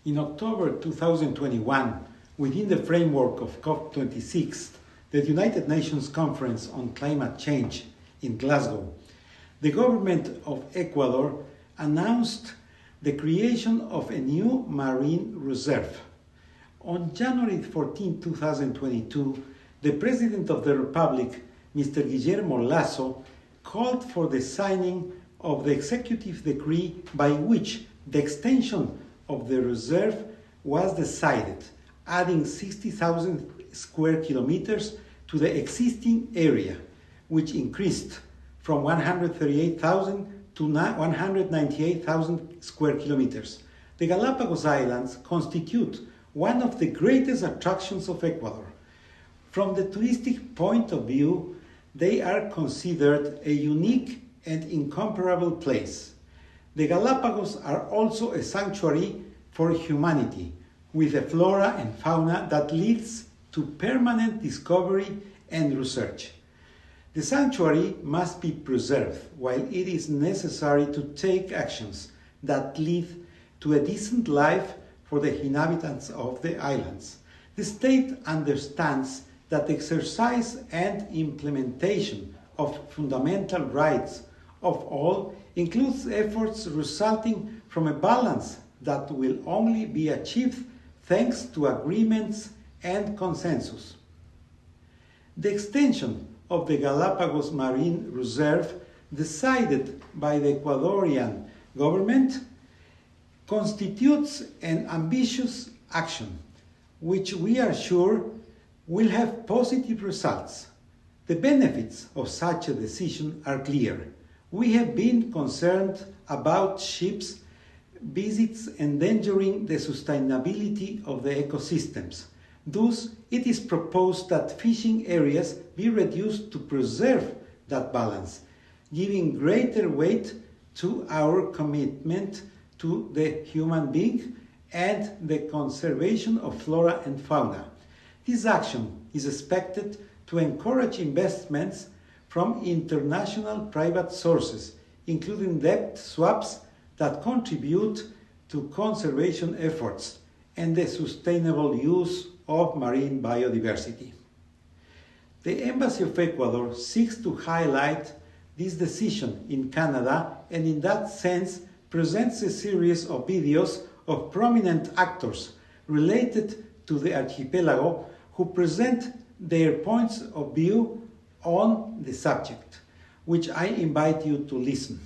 In October 2021, within the framework of COP26, the United Nations Conference on Climate Change in Glasgow, the government of Ecuador announced the creation of a new marine reserve. On January 14, 2022, the President of the Republic, Mr. Guillermo Lasso, called for the signing of the executive decree by which the extension of the reserve was decided, adding 60,000 square kilometers to the existing area, which increased from 138,000 to 198,000 square kilometers. The Galapagos Islands constitute one of the greatest attractions of Ecuador. From the touristic point of view, they are considered a unique and incomparable place. The Galapagos are also a sanctuary for humanity, with a flora and fauna that leads to permanent discovery and research. The sanctuary must be preserved, while it is necessary to take actions that lead to a decent life for the inhabitants of the islands. The state understands that the exercise and implementation of fundamental rights of all includes efforts resulting from a balance that will only be achieved thanks to agreements and consensus. The extension of the Galapagos Marine Reserve, decided by the Ecuadorian government, constitutes an ambitious action, which we are sure will have positive results. The benefits of such a decision are clear. We have been concerned about ships visits endangering the sustainability of the ecosystems. Thus, it is proposed that fishing areas be reduced to preserve that balance, giving greater weight to our commitment to the human being and the conservation of flora and fauna. This action is expected to encourage investments from international private sources, including debt swaps that contribute to conservation efforts and the sustainable use of marine biodiversity. The Embassy of Ecuador seeks to highlight this decision in Canada, and in that sense presents a series of videos of prominent actors related to the archipelago who present their points of view on the subject, which I invite you to listen.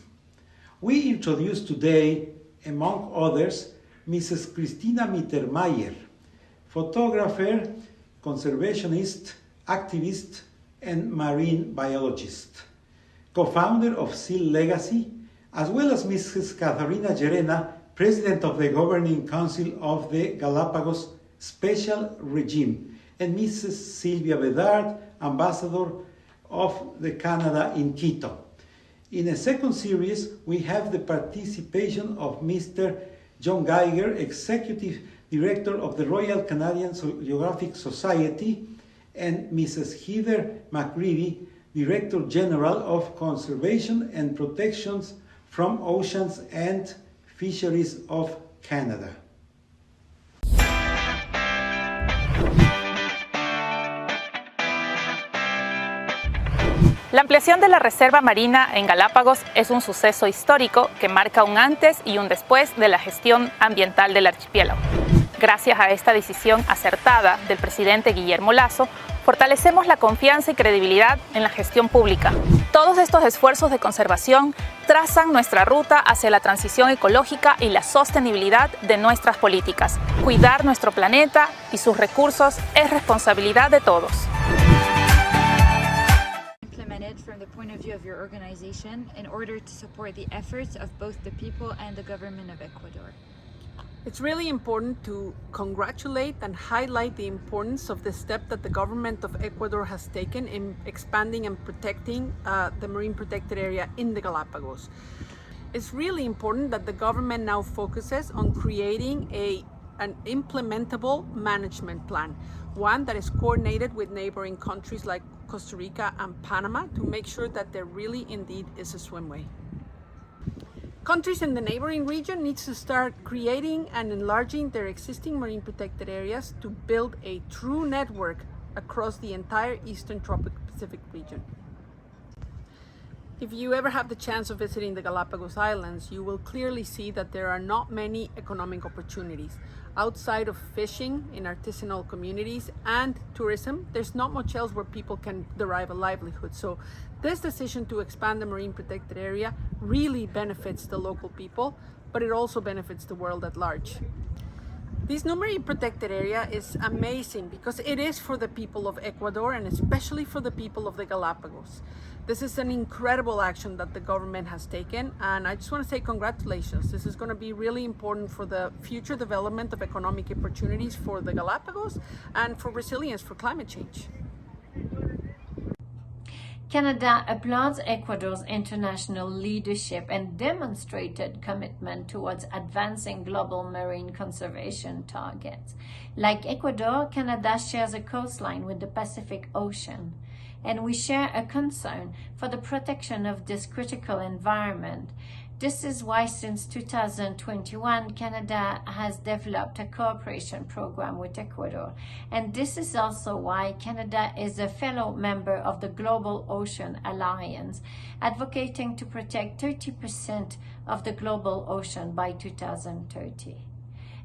We introduce today, among others, Mrs. Cristina Mittermeier, photographer, conservationist, activist, and marine biologist, co-founder of Seal Legacy, as well as Mrs. Katharina Llerena, president of the Governing Council of the Galapagos Special Regime, and Mrs. Sylvia Bedard, ambassador of the Canada in Quito. In a second series, we have the participation of Mr. John Geiger, executive director of the Royal Canadian Geographic Society, and Mrs. Heather McCready, Director General of Conservation and Protections from Oceans and Fisheries of Canada. La ampliación de la Reserva Marina en Galápagos es un suceso histórico que marca un antes y un después de la gestión ambiental del archipiélago. Gracias a esta decisión acertada del presidente Guillermo Lasso, fortalecemos la confianza y credibilidad en la gestión pública. Todos estos esfuerzos de conservación trazan nuestra ruta hacia la transición ecológica y la sostenibilidad de nuestras políticas. Cuidar nuestro planeta y sus recursos es responsabilidad de todos. From the point of view of your organization in order to support the efforts of both the people and the government of Ecuador? It's really important to congratulate and highlight the importance of the step that the government of Ecuador has taken in expanding and protecting the marine protected area in the Galapagos. It's really important that the government now focuses on creating an implementable management plan, one that is coordinated with neighboring countries like Costa Rica and Panama to make sure that there really indeed is a swimway. Countries in the neighboring region need to start creating and enlarging their existing marine protected areas to build a true network across the entire Eastern Tropic Pacific region. If you ever have the chance of visiting the Galapagos Islands, you will clearly see that there are not many economic opportunities. Outside of fishing in artisanal communities and tourism, there's not much else where people can derive a livelihood. So this decision to expand the marine protected area really benefits the local people, but it also benefits the world at large. This new marine protected area is amazing because it is for the people of Ecuador and especially for the people of the Galapagos. This is an incredible action that the government has taken, and I just want to say congratulations. This is going to be really important for the future development of economic opportunities for the Galapagos and for resilience for climate change. Canada applauds Ecuador's international leadership and demonstrated commitment towards advancing global marine conservation targets. Like Ecuador, Canada shares a coastline with the Pacific Ocean, and we share a concern for the protection of this critical environment. This is why since 2021, Canada has developed a cooperation program with Ecuador. And this is also why Canada is a fellow member of the Global Ocean Alliance, advocating to protect 30% of the global ocean by 2030.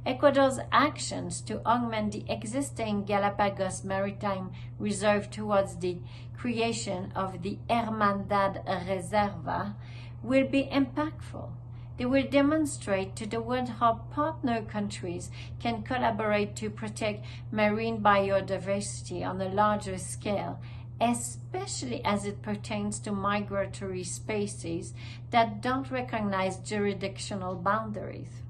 Ecuador's actions to augment the existing Galapagos Maritime Reserve towards the creation of the Hermandad Reserva will be impactful. They will demonstrate to the world how partner countries can collaborate to protect marine biodiversity on a larger scale, especially as it pertains to migratory species that don't recognize jurisdictional boundaries.